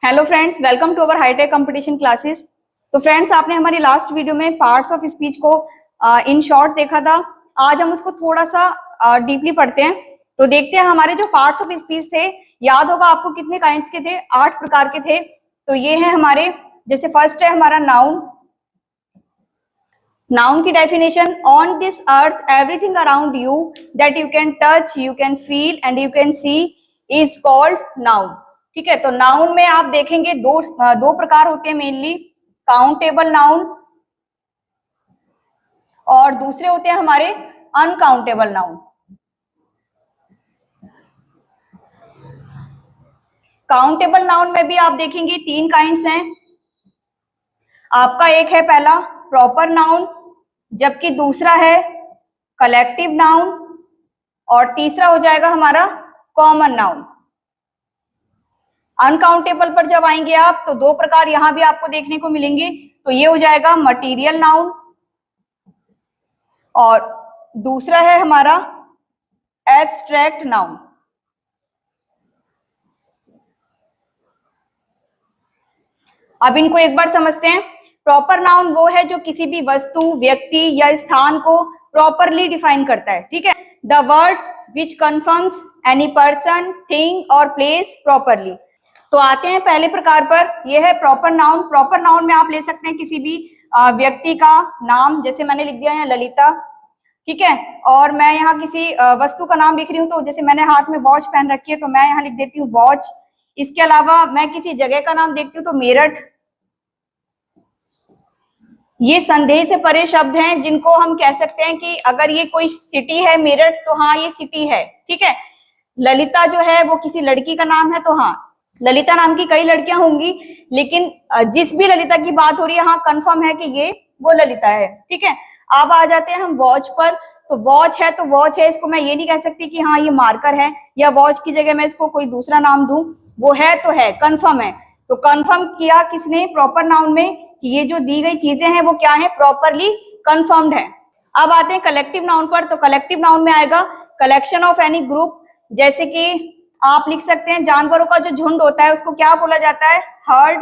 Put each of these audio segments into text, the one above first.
Hello friends, welcome to our Hitech competition classes. तो friends, आपने हमारी लास्ट वीडियो में पार्ट्स ऑफ स्पीच को इन शॉर्ट देखा था। आज हम उसको थोड़ा सा डीपली पढ़ते हैं। तो देखते हैं हमारे जो पार्ट्स ऑफ स्पीच थे, याद होगा आपको कितने काइंड्स के थे? 8 प्रकार के थे। तो ये है हमारे, जैसे फर्स्ट है हमारा नाउन। नाउन की definition: on this earth everything around you that you can touch, you can feel and you can see is called noun. ठीक है, तो नाउन में आप देखेंगे दो प्रकार होते हैं मेनली, काउंटेबल नाउन और दूसरे होते हैं हमारे अनकाउंटेबल नाउन। काउंटेबल नाउन में भी आप देखेंगे 3 काइंड्स हैं। आपका एक है पहला प्रॉपर नाउन, जबकि दूसरा है कलेक्टिव नाउन और तीसरा हो जाएगा हमारा कॉमन नाउन। अनकाउंटेबल पर जब आएंगे आप तो 2 प्रकार यहां भी आपको देखने को मिलेंगे। तो ये हो जाएगा मटीरियल नाउन और दूसरा है हमारा एब्स्ट्रैक्ट नाउन। अब इनको एक बार समझते हैं। प्रॉपर नाउन वो है जो किसी भी वस्तु, व्यक्ति या स्थान को प्रॉपरली डिफाइन करता है। ठीक है, the word which confirms any person, thing और प्लेस प्रॉपरली। तो आते हैं पहले प्रकार पर, यह है प्रॉपर नाउन। प्रॉपर नाउन में आप ले सकते हैं किसी भी व्यक्ति का नाम, जैसे मैंने लिख दिया है ललिता। ठीक है, और मैं यहाँ किसी वस्तु का नाम लिख रही हूँ, तो जैसे मैंने हाथ में वॉच पहन रखी है तो मैं यहाँ लिख देती हूँ वॉच। इसके अलावा मैं किसी जगह का नाम देखती हूँ तो मेरठ। ये संदेह से परे शब्द हैं जिनको हम कह सकते हैं कि अगर ये कोई सिटी है मेरठ तो हाँ ये सिटी है। ठीक है, ललिता जो है वो किसी लड़की का नाम है तो हाँ ललिता नाम की कई लड़कियां होंगी, लेकिन जिस भी ललिता की बात हो रही है हाँ कंफर्म है कि ये वो ललिता है। ठीक है, अब आ जाते हैं हम वॉच पर। तो वॉच है तो वॉच है, इसको मैं ये नहीं कह सकती कि हाँ ये मार्कर है या वॉच की जगह मैं इसको कोई दूसरा नाम दूं। वो है तो है, कंफर्म है। तो कंफर्म किया किसने? प्रॉपर नाउन में, कि ये जो दी गई चीजें हैं वो क्या है? प्रॉपरली कंफर्म्ड है। अब आते हैं कलेक्टिव नाउन पर। तो कलेक्टिव नाउन में आएगा कलेक्शन ऑफ एनी ग्रुप। जैसे कि आप लिख सकते हैं जानवरों का जो झुंड होता है उसको क्या बोला जाता है? हर्ड।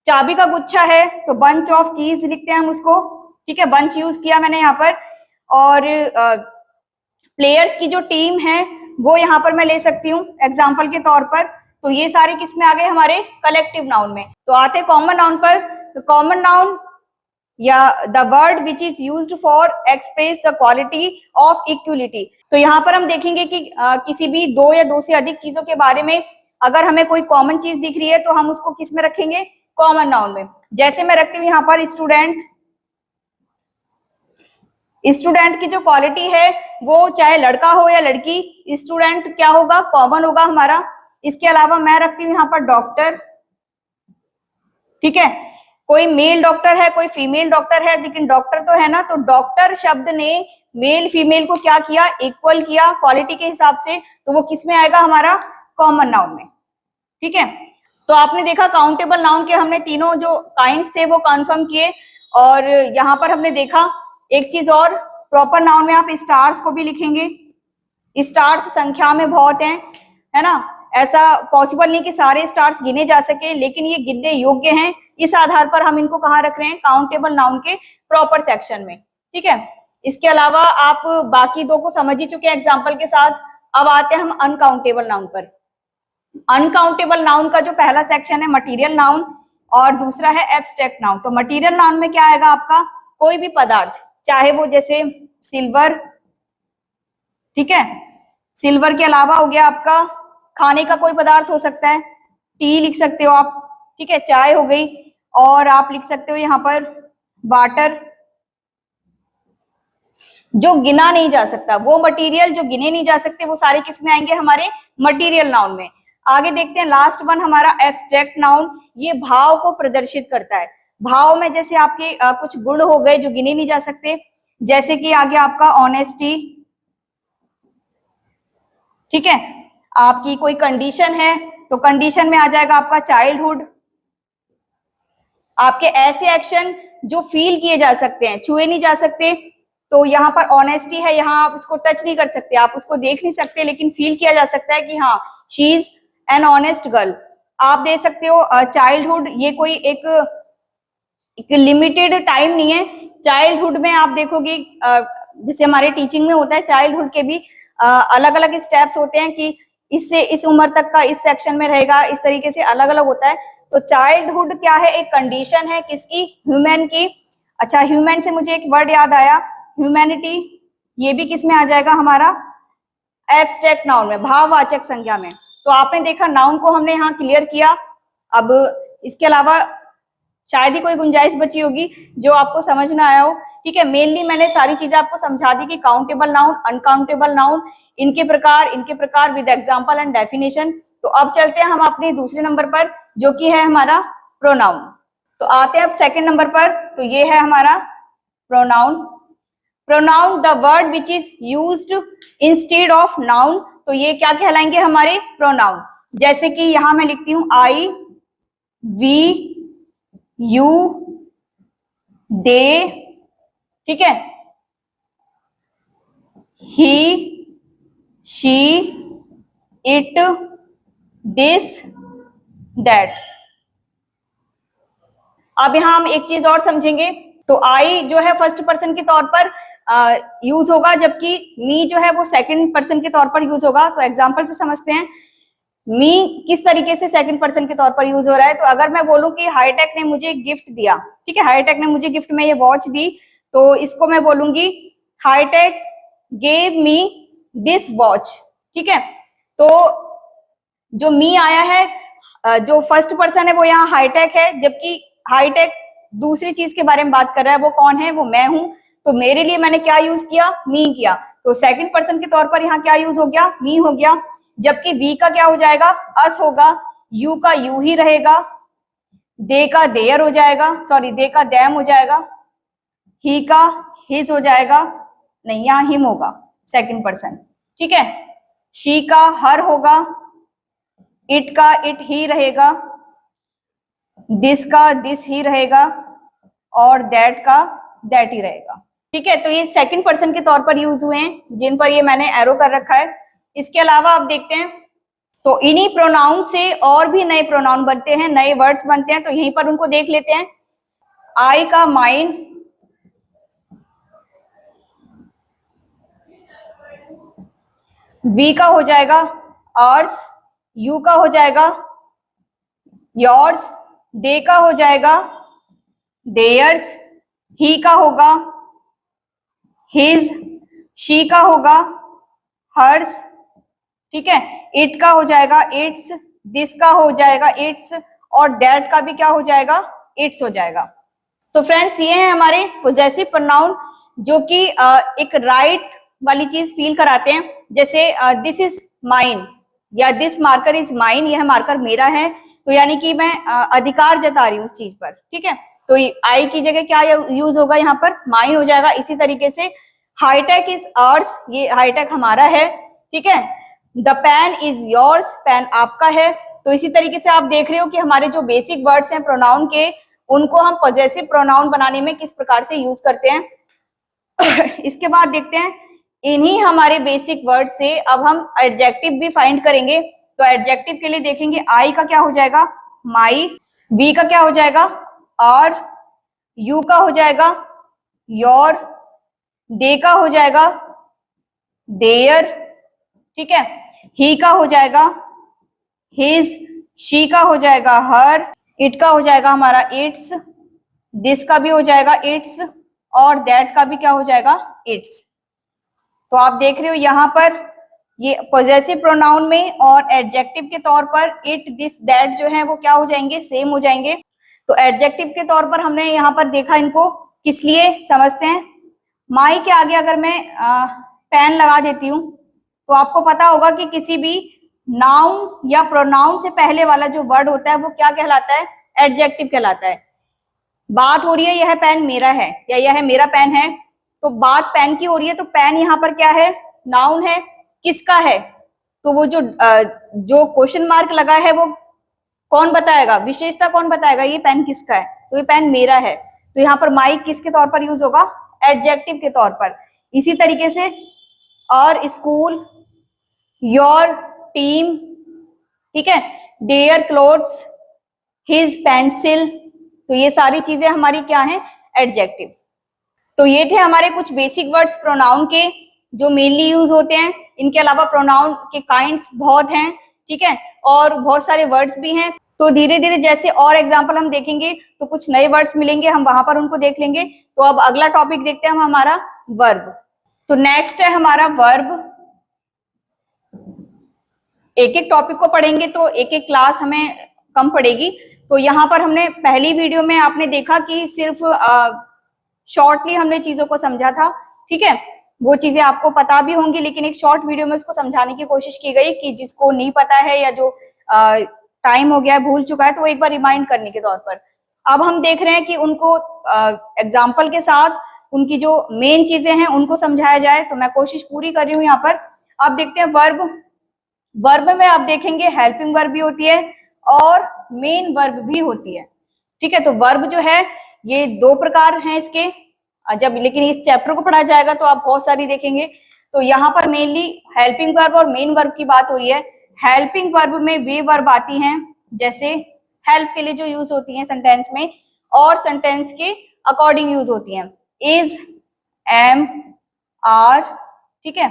चाबी का गुच्छा है तो बंच ऑफ कीज लिखते हैं हम उसको। ठीक है, बंच यूज किया मैंने यहाँ पर। और प्लेयर्स की जो टीम है वो यहाँ पर मैं ले सकती हूँ एग्जाम्पल के तौर पर। तो ये सारे किस में आ गए? हमारे कलेक्टिव नाउन में। तो आते कॉमन नाउन पर। तो कॉमन नाउन या the word which is used for express the quality of equality. तो यहाँ पर हम देखेंगे कि किसी भी 2 या 2 से अधिक चीजों के बारे में अगर हमें कोई कॉमन चीज दिख रही है तो हम उसको किस में रखेंगे? कॉमन नाउन में। जैसे मैं रखती हूँ यहाँ पर स्टूडेंट। स्टूडेंट की जो क्वालिटी है वो चाहे लड़का हो या लड़की, स्टूडेंट क्या होगा? कॉमन होगा हमारा। इसके अलावा मैं रखती हूँ यहाँ पर डॉक्टर। ठीक है, कोई मेल डॉक्टर है कोई फीमेल डॉक्टर है, लेकिन डॉक्टर तो है ना। तो डॉक्टर शब्द ने मेल फीमेल को क्या किया? इक्वल किया क्वालिटी के हिसाब से। तो वो किस में आएगा? हमारा कॉमन नाउन में। ठीक है, तो आपने देखा काउंटेबल नाउन के हमने तीनों जो काइंड्स थे वो कंफर्म किए। और यहाँ पर हमने देखा एक चीज और, प्रॉपर नाउन में आप स्टार्स को भी लिखेंगे। स्टार्स संख्या में बहुत हैं, है ना। ऐसा पॉसिबल नहीं कि सारे स्टार्स गिने जा सके, लेकिन ये गिनने योग्य हैं। इस आधार पर हम इनको कहाँ रख रहे हैं? काउंटेबल नाउन के प्रॉपर सेक्शन में। ठीक है, इसके अलावा आप बाकी 2 को समझ ही चुके हैं एग्जाम्पल के साथ। अब आते हैं हम अनकाउंटेबल नाउन पर। अनकाउंटेबल नाउन का जो पहला सेक्शन है मटीरियल नाउन और दूसरा है एब्स्ट्रैक्ट नाउन। तो मटीरियल नाउन में क्या आएगा आपका? कोई भी पदार्थ, चाहे वो जैसे सिल्वर। ठीक है, सिल्वर के अलावा हो गया आपका खाने का कोई पदार्थ हो सकता है, टी लिख सकते हो आप। ठीक है, चाय हो गई। और आप लिख सकते हो यहाँ पर वाटर। जो गिना नहीं जा सकता, वो मटेरियल जो गिने नहीं जा सकते, वो सारे किस में आएंगे? हमारे मटेरियल नाउन में। आगे देखते हैं लास्ट वन हमारा एब्स्ट्रैक्ट नाउन। ये भाव को प्रदर्शित करता है। भाव में जैसे आपके कुछ गुण हो गए जो गिने नहीं जा सकते, जैसे कि आगे आपका ऑनेस्टी। ठीक है, आपकी कोई कंडीशन है तो कंडीशन में आ जाएगा आपका चाइल्डहुड। आपके ऐसे एक्शन जो फील किए जा सकते हैं, छुए नहीं जा सकते, तो यहाँ पर ऑनेस्टी है। यहाँ आप उसको टच नहीं कर सकते, आप उसको देख नहीं सकते, लेकिन फील किया जा सकता है कि हाँ she is an honest girl. आप दे सकते हो चाइल्डहुड, ये कोई एक लिमिटेड टाइम नहीं है। चाइल्डहुड में आप देखोगे जैसे हमारे टीचिंग में होता है, चाइल्डहुड के भी अलग अलग स्टेप्स होते हैं कि इससे इस उम्र तक का इस सेक्शन में रहेगा, इस तरीके से अलग अलग होता है। तो चाइल्डहुड क्या है, एक कंडीशन है किसकी, ह्यूमन की। अच्छा, ह्यूमन से मुझे एक वर्ड याद आया, ह्यूमैनिटी, ये भी किस में आ जाएगा हमारा, एब्स्ट्रैक्ट नाउन में, भाववाचक संज्ञा में। तो आपने देखा नाउन को हमने यहाँ क्लियर किया। अब इसके अलावा शायद ही कोई गुंजाइश बची होगी जो आपको समझ ना आया हो। ठीक है, मेनली मैंने सारी चीजें आपको समझा दी कि काउंटेबल नाउन, अनकाउंटेबल नाउन, इनके प्रकार विद एग्जांपल एंड डेफिनेशन। तो अब चलते हैं हम अपने दूसरे नंबर पर, जो कि है हमारा प्रोनाउन। तो आते हैं अब सेकंड नंबर पर, तो ये है हमारा pronoun. Pronoun the word which is used instead of noun. तो ये क्या कहलाएंगे हमारे प्रोनाउन। जैसे कि यहां मैं लिखती हूं आई, वी, यू, दे, ठीक है, ही, शी, इट, दिस, दैट। अब यहां हम एक चीज और समझेंगे। तो आई जो है फर्स्ट पर्सन के तौर पर यूज होगा, जबकि मी जो है वो सेकंड पर्सन के तौर पर यूज होगा। तो एग्जांपल से समझते हैं मी किस तरीके से सेकंड पर्सन के तौर पर यूज हो रहा है। तो अगर मैं बोलूं कि हाईटेक ने मुझे गिफ्ट दिया, ठीक है, हाईटेक ने मुझे गिफ्ट में ये वॉच दी, तो इसको मैं बोलूंगी Hitech gave me this watch. ठीक है, तो जो मी आया है, जो फर्स्ट पर्सन है वो यहाँ हाईटेक है, जबकि हाईटेक दूसरी चीज के बारे में बात कर रहा है। वो कौन है, वो मैं हूं। तो मेरे लिए मैंने क्या यूज किया, मी किया। तो सेकंड पर्सन के तौर पर यहाँ क्या यूज हो गया, मी हो गया। जबकि वी का क्या हो जाएगा, अस होगा। यू का यू ही रहेगा। दे का देयर हो जाएगा, सॉरी दे का दैम हो जाएगा। ही का हिज हो जाएगा, नहीं यहाँ हिम होगा सेकंड पर्सन। ठीक है, शी का हर होगा। इट का इट ही रहेगा। दिस का दिस ही रहेगा। और दैट का दैट ही रहेगा। ठीक है, तो ये सेकंड पर्सन के तौर पर यूज हुए हैं, जिन पर ये मैंने एरो कर रखा है। इसके अलावा आप देखते हैं तो इन्हीं प्रोनाउन से और भी नए प्रोनाउन बनते हैं, नए वर्ड्स बनते हैं। तो यहीं पर उनको देख लेते हैं। आई का माइन, वी का हो जाएगा आर्स, यू का हो जाएगा योर्स, दे का हो जाएगा देयर्स, ही का होगा हिज, शी का होगा हर्स। ठीक है, इट का हो जाएगा इट्स, दिस का हो जाएगा इट्स, और दैट का भी क्या हो जाएगा, इट्स हो जाएगा। तो फ्रेंड्स, ये है हमारे पोजेसिव प्रोनाउन, जो कि एक राइट वाली चीज फील कराते हैं। जैसे दिस इज माइन या दिस मार्कर इज माइन, यह मार्कर मेरा है। तो यानी कि मैं अधिकार जता रही हूँ उस चीज पर। ठीक है, तो आई की जगह क्या यूज होगा, यहाँ पर माइन हो जाएगा। इसी तरीके से हाईटेक इज आवर्स, ये हाईटेक हमारा है। ठीक है, the pen is yours, pen आपका है। तो इसी तरीके से आप देख रहे हो कि हमारे जो बेसिक वर्ड्स हैं प्रोनाउन के, उनको हम पॉजेसिव प्रोनाउन बनाने में किस प्रकार से यूज करते हैं। इसके बाद देखते हैं इन्हीं हमारे बेसिक वर्ड से अब हम एडजेक्टिव भी फाइंड करेंगे। तो एडजेक्टिव के लिए देखेंगे आई का क्या हो जाएगा, माई, वी का क्या हो जाएगा, और, यू का हो जाएगा योर, दे का हो जाएगा देयर। ठीक है, ही का हो जाएगा हिज, शी का हो जाएगा हर, इट का हो जाएगा हमारा इट्स, दिस का भी हो जाएगा इट्स, और दैट का भी क्या हो जाएगा, इट्स। तो आप देख रहे हो यहाँ पर ये पॉजेसिव प्रोनाउन में और एडजेक्टिव के तौर पर इट, दिस, दैट जो है वो क्या हो जाएंगे, सेम हो जाएंगे। तो एडजेक्टिव के तौर पर हमने यहाँ पर देखा, इनको किस लिए समझते हैं। माई के आगे अगर मैं पेन लगा देती हूँ, तो आपको पता होगा कि किसी भी नाउन या प्रोनाउन से पहले वाला जो वर्ड होता है वो क्या कहलाता है, एडजेक्टिव कहलाता है। बात हो रही है यह पेन मेरा है या यह मेरा पेन है, तो बात पेन की हो रही है। तो पेन यहाँ पर क्या है, नाउन है, किसका है। तो वो जो क्वेश्चन मार्क लगा है वो कौन बताएगा, विशेषता कौन बताएगा, ये पेन किसका है, तो ये पेन मेरा है। तो यहाँ पर माई किसके तौर पर यूज होगा, एडजेक्टिव के तौर पर। इसी तरीके से और स्कूल, योर टीम, ठीक है, देयर क्लोथ्स, हिज पेंसिल, तो ये सारी चीजें हमारी क्या है, एडजेक्टिव। तो ये थे हमारे कुछ बेसिक वर्ड्स प्रोनाउन के जो मेनली यूज होते हैं। इनके अलावा प्रोनाउन के काइंड्स बहुत हैं, ठीक है, और बहुत सारे वर्ड्स भी हैं। तो धीरे धीरे जैसे और एग्जांपल हम देखेंगे तो कुछ नए वर्ड्स मिलेंगे, हम वहां पर उनको देख लेंगे। तो अब अगला टॉपिक देखते हैं हम, हमारा वर्ब। तो नेक्स्ट है हमारा वर्ब। एक एक टॉपिक को पढ़ेंगे तो एक एक क्लास हमें कम पड़ेगी। तो यहाँ पर हमने पहली वीडियो में आपने देखा कि सिर्फ शॉर्टली हमने चीजों को समझा था, ठीक है, वो चीजें आपको पता भी होंगी, लेकिन एक शॉर्ट वीडियो में उसको समझाने की कोशिश की गई कि जिसको नहीं पता है या जो टाइम हो गया है, भूल चुका है, तो वो एक बार रिमाइंड करने के तौर पर। अब हम देख रहे हैं कि उनको एग्जाम्पल के साथ उनकी जो मेन चीजें हैं उनको समझाया जाए, तो मैं कोशिश पूरी कर रही हूँ यहाँ पर। अब देखते हैं वर्ब। वर्ब में आप देखेंगे हेल्पिंग वर्ब भी होती है और मेन वर्ब भी होती है, ठीक है। तो वर्ब जो है ये दो प्रकार हैं इसके, जब लेकिन इस चैप्टर को पढ़ा जाएगा तो आप बहुत सारी देखेंगे। तो यहाँ पर मेनली हेल्पिंग वर्ब और मेन वर्ब की बात हो रही है। हेल्पिंग वर्ब में वे वर्ब आती हैं जैसे हेल्प के लिए जो यूज होती हैं सेंटेंस में, और सेंटेंस के अकॉर्डिंग यूज होती हैं, इज, एम, आर, ठीक है,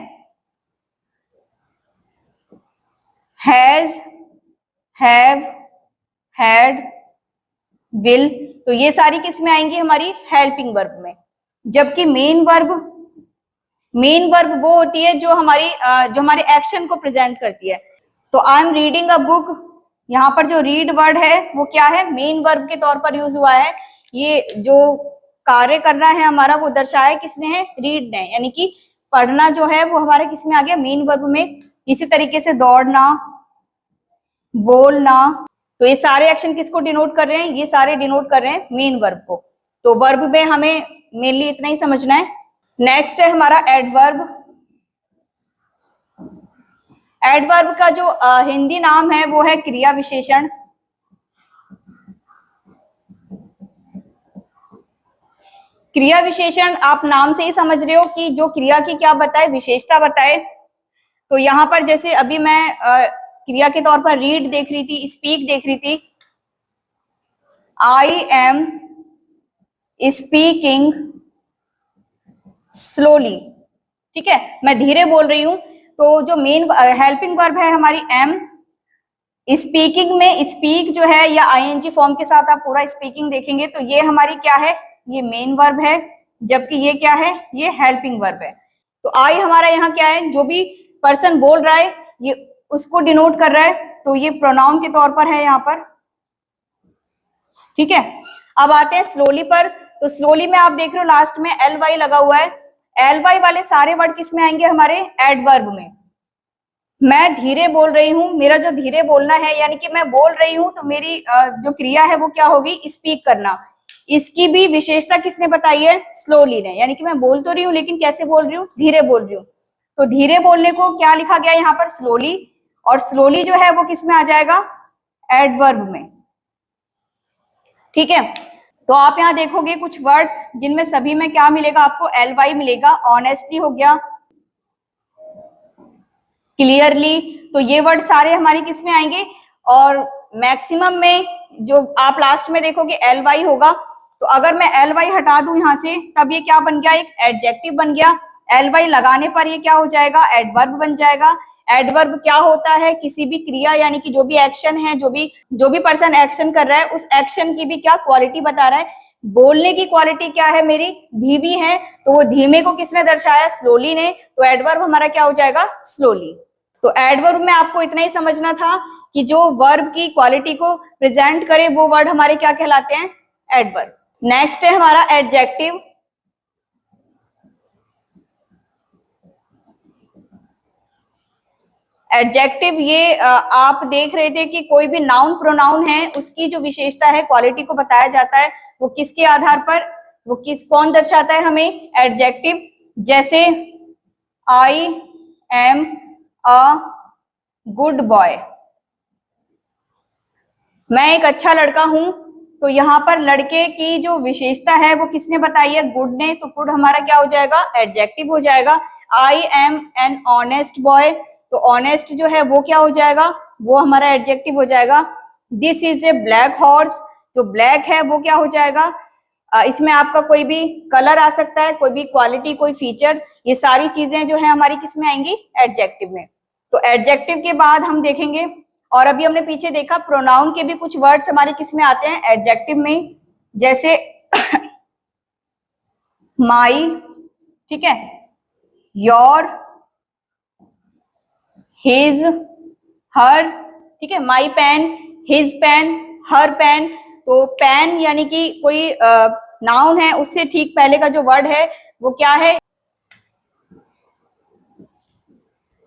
हैज, हैव, हैड, विल। तो ये सारी किस में आएंगी, हमारी हेल्पिंग वर्ब में। जबकि मेन वर्ब वो होती है जो हमारे एक्शन को प्रेजेंट करती है। तो I am reading a book, यहाँ पर जो रीड वर्ड है वो क्या है, मेन वर्ब के तौर पर यूज हुआ है। ये जो कार्य करना है हमारा वो दर्शाया किसने है, रीड ने, यानी कि पढ़ना जो है वो हमारा किस में आ गया, मेन वर्ब में। इसी तरीके से दौड़ना, बोलना, तो ये सारे एक्शन किसको डिनोट कर रहे हैं, ये सारे डिनोट कर रहे हैं मेन वर्ब को। तो वर्ब में हमें मेनली इतना ही समझना है। नेक्स्ट है हमारा एडवर्ब। एडवर्ब का जो हिंदी नाम है वो है क्रिया विशेषण। क्रिया विशेषण आप नाम से ही समझ रहे हो कि जो क्रिया की क्या बताए, विशेषता बताए। तो यहाँ पर जैसे अभी मैं क्रिया के तौर पर रीड देख रही थी, स्पीक देख रही थी, आई एम स्पीकिंग स्लोली, ठीक है, मैं धीरे बोल रही हूं। तो जो मेन हेल्पिंग वर्ब है हमारी एम, स्पीकिंग में स्पीक जो है या आईएनजी फॉर्म के साथ आप पूरा स्पीकिंग देखेंगे तो ये हमारी क्या है, ये मेन वर्ब है, जबकि ये क्या है, ये हेल्पिंग वर्ब है। तो आई हमारा यहाँ क्या है, जो भी पर्सन बोल रहा है ये उसको डिनोट कर रहा है, तो ये प्रोनाउन के तौर पर है यहाँ पर, ठीक है। अब आते हैं स्लोली पर। तो स्लोली में आप देख रहे हो लास्ट में एल वाई लगा हुआ है। एल वाई वाले सारे वर्ड किस में आएंगे, हमारे एडवर्ब में। मैं धीरे बोल रही हूँ, मेरा जो धीरे बोलना है यानी कि मैं बोल रही हूँ, तो मेरी जो क्रिया है वो क्या होगी, स्पीक करना। इसकी भी विशेषता किसने बताई है, स्लोली ने, यानी कि मैं बोल तो रही हूँ लेकिन कैसे बोल रही हूँ, धीरे बोल रही हूँ। तो धीरे बोलने को क्या लिखा गया यहाँ पर, स्लोली, और स्लोली जो है वो किस में आ जाएगा, एडवर्ब में, ठीक है। तो आप यहाँ देखोगे कुछ वर्ड्स जिनमें सभी में क्या मिलेगा आपको, एल वाई मिलेगा। ऑनेस्टली हो गया, क्लियरली, तो ये वर्ड सारे हमारे किस में आएंगे, और मैक्सिमम में जो आप लास्ट में देखोगे एल वाई होगा। तो अगर मैं एल वाई हटा दूं यहाँ से, तब ये क्या बन गया, एक एडजेक्टिव बन गया। एल वाई लगाने पर ये क्या हो जाएगा, एडवर्ब बन जाएगा। एडवर्ब क्या होता है, किसी भी क्रिया यानी कि जो भी एक्शन है, जो भी पर्सन एक्शन कर रहा है उस एक्शन की भी क्या क्वालिटी बता रहा है। बोलने की क्वालिटी क्या है मेरी, धीमी है, तो वो धीमे को किसने दर्शाया, स्लोली ने। तो एडवर्ब हमारा क्या हो जाएगा, स्लोली। तो एडवर्ब में आपको इतना ही समझना था कि जो वर्ब की क्वालिटी को प्रेजेंट करे वो वर्ड हमारे क्या कहलाते हैं, एडवर्ब। नेक्स्ट है हमारा एडजेक्टिव। एडजेक्टिव ये आप देख रहे थे कि कोई भी नाउन प्रोनाउन है उसकी जो विशेषता है, क्वालिटी को बताया जाता है, वो किसके आधार पर, वो कौन दर्शाता है हमें, एडजेक्टिव। जैसे I am a good boy, मैं एक अच्छा लड़का हूं। तो यहाँ पर लड़के की जो विशेषता है वो किसने बताई है, गुड ने। तो गुड हमारा क्या हो जाएगा, एडजेक्टिव हो जाएगा। I am an honest boy, तो ऑनेस्ट जो है वो क्या हो जाएगा, वो हमारा एडजेक्टिव हो जाएगा। This is a black horse, जो ब्लैक है वो क्या हो जाएगा, इसमें आपका कोई भी कलर आ सकता है, कोई भी क्वालिटी, कोई फीचर, ये सारी चीजें जो है हमारी किस में आएंगी, एडजेक्टिव में। तो एडजेक्टिव के बाद हम देखेंगे, और अभी हमने पीछे देखा प्रोनाउन के भी कुछ वर्ड्स हमारे किस में आते हैं, एडजेक्टिव में, जैसे माई, ठीक है, योर, हिज, हर, ठीक है, my pen, his pain, her pen. तो पेन यानी कि कोई नाउन है, उससे ठीक पहले का जो वर्ड है वो क्या है,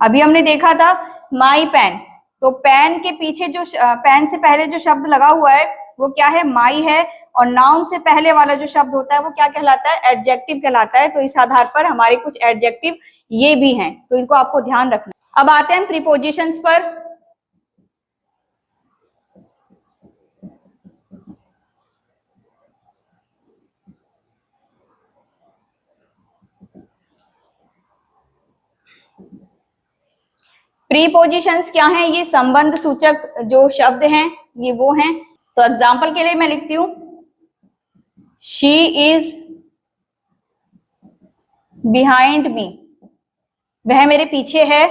अभी हमने देखा था माई पेन, तो पेन के पीछे जो पेन से पहले जो शब्द लगा हुआ है वो क्या है, माई है, और नाउन से पहले वाला जो शब्द होता है वो क्या कहलाता है, एडजेक्टिव कहलाता है। तो इस आधार पर हमारे कुछ एडजेक्टिव ये भी हैं, तो इनको आपको ध्यान रखना। अब आते हैं प्रीपोजिशंस पर। प्रीपोजिशंस क्या हैं, ये संबंध सूचक जो शब्द हैं ये वो हैं। तो एग्जांपल के लिए मैं लिखती हूं, शी इज बिहाइंड मी, वह मेरे पीछे है।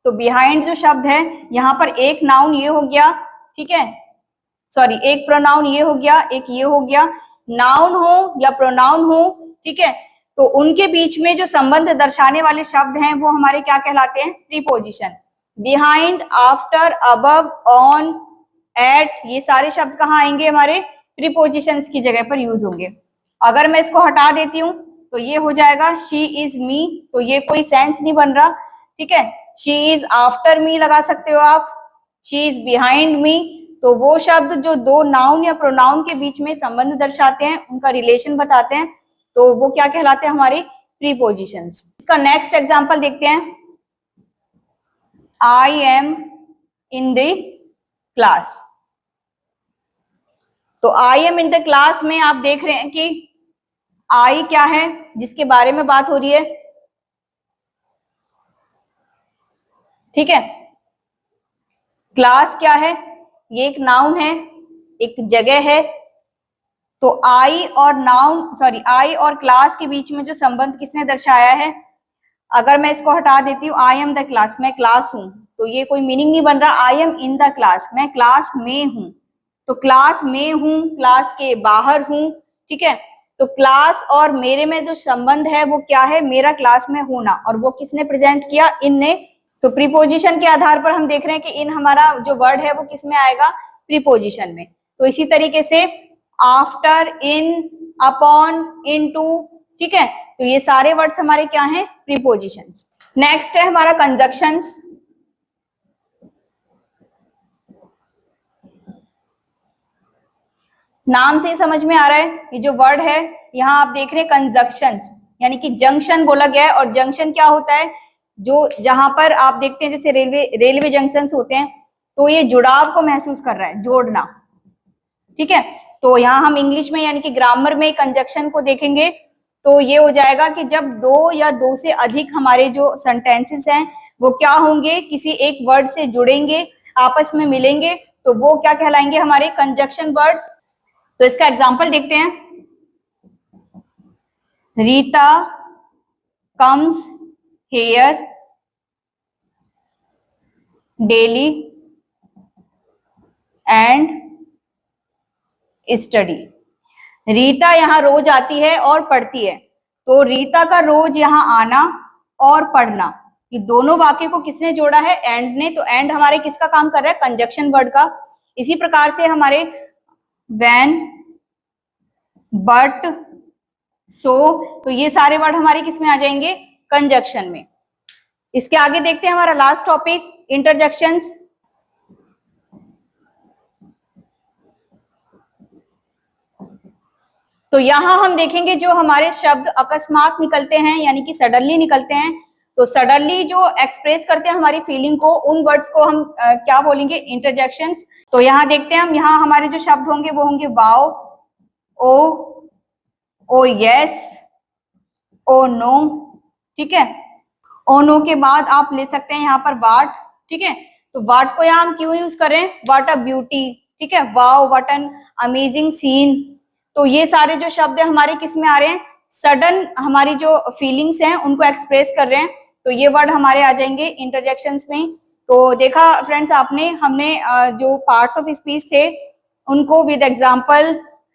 तो बिहाइंड जो शब्द है यहां पर एक नाउन ये हो गया, ठीक है, सॉरी एक प्रोनाउन ये हो गया, एक ये हो गया, नाउन हो या प्रोनाउन हो, ठीक है, तो उनके बीच में जो संबंध दर्शाने वाले शब्द हैं वो हमारे क्या कहलाते हैं, preposition. Behind, after, above, on, at, ये सारे शब्द कहाँ आएंगे, हमारे प्रीपोजिशंस की जगह पर यूज होंगे। अगर मैं इसको हटा देती हूँ तो ये हो जाएगा शी इज मी, तो ये कोई सेंस नहीं बन रहा, ठीक है। शी इज आफ्टर मी लगा सकते हो आप, शी इज बिहाइंड मी, तो वो शब्द जो दो नाउन या प्रोनाउन के बीच में संबंध दर्शाते हैं, उनका रिलेशन बताते हैं, तो वो क्या कहलाते हैं, हमारे प्रीपोजिशंस। इसका नेक्स्ट एग्जांपल देखते हैं, I am in the class. तो I am in the class में आप देख रहे हैं कि आई क्या है, जिसके बारे में बात हो रही है, ठीक है। क्लास क्या है, ये एक नाउन है, एक जगह है। तो आई और नाउन, सॉरी आई और क्लास के बीच में जो संबंध किसने दर्शाया है, अगर मैं इसको हटा देती हूँ, आई एम द क्लास, मैं क्लास हूं, तो ये कोई मीनिंग नहीं बन रहा। आई एम इन द क्लास, मैं क्लास में हूं, तो क्लास में हूं, क्लास के बाहर हूं, ठीक है। तो क्लास और मेरे में जो संबंध है वो क्या है, मेरा क्लास में होना, और वो किसने प्रेजेंट किया, इन ने। तो प्रीपोजिशन के आधार पर हम देख रहे हैं कि इन हमारा जो वर्ड है वो किस में आएगा, प्रीपोजिशन में। तो इसी तरीके से आफ्टर, इन, अपॉन, इनटू, ठीक है, तो ये सारे वर्ड्स हमारे क्या हैं, प्रीपोजिशंस। नेक्स्ट है हमारा कंजक्शंस। नाम से ही समझ में आ रहा है, ये जो वर्ड है यहाँ आप देख रहे हैं कंजक्शंस, यानी कि जंक्शन बोला गया है। और जंक्शन क्या होता है, जो जहां पर आप देखते हैं जैसे रेलवे जंक्शंस होते हैं, तो ये जुड़ाव को महसूस कर रहा है, जोड़ना, ठीक है। तो यहाँ हम इंग्लिश में यानी कि ग्रामर में कंजक्शन को देखेंगे, तो ये हो जाएगा कि जब दो या दो से अधिक हमारे जो सेंटेंसेस हैं वो क्या होंगे, किसी एक वर्ड से जुड़ेंगे, आपस में मिलेंगे, तो वो क्या कहलाएंगे, हमारे कंजक्शन वर्ड्स। तो इसका एग्जांपल देखते हैं, Rita comes here daily and study. Rita यहाँ रोज आती है और पढ़ती है, तो रीता का रोज यहाँ आना और पढ़ना, ये दोनों वाक्य को किसने जोड़ा है, एंड ने। तो एंड हमारे किसका काम कर रहा है, कंजक्शन वर्ड का। इसी प्रकार से हमारे व्हेन, बट, सो, तो ये सारे वर्ड हमारे किस में आ जाएंगे, कंजक्शन में। इसके आगे देखते हैं हमारा लास्ट टॉपिक, इंटरजेक्शंस। तो यहां हम देखेंगे जो हमारे शब्द अकस्मात निकलते हैं, यानी कि सडनली निकलते हैं, तो सडनली जो एक्सप्रेस करते हैं हमारी फीलिंग को, उन वर्ड्स को हम क्या बोलेंगे, इंटरजेक्शंस। तो यहाँ देखते हैं हम, यहाँ हमारे जो शब्द होंगे वो होंगे wow, oh yes, oh no, ठीक है। ओ नो के बाद आप ले सकते हैं यहाँ पर वाट, ठीक है। तो वाट को यहाँ हम क्यों यूज करें, वाट अ ब्यूटी, ठीक है, wow what an amazing scene. तो ये सारे जो शब्द है हमारे किस में आ रहे हैं, सडन हमारी जो फीलिंग्स हैं उनको एक्सप्रेस कर रहे हैं, तो ये वर्ड हमारे आ जाएंगे इंटरजेक्शंस में। तो देखा फ्रेंड्स आपने, हमने जो पार्ट्स ऑफ स्पीच थे उनको with example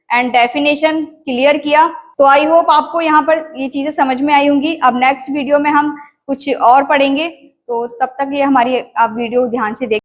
and definition clear किया। तो आई होप आपको यहाँ पर ये चीजें समझ में आई होंगी। अब नेक्स्ट वीडियो में हम कुछ और पढ़ेंगे, तो तब तक ये हमारी आप वीडियो ध्यान से देख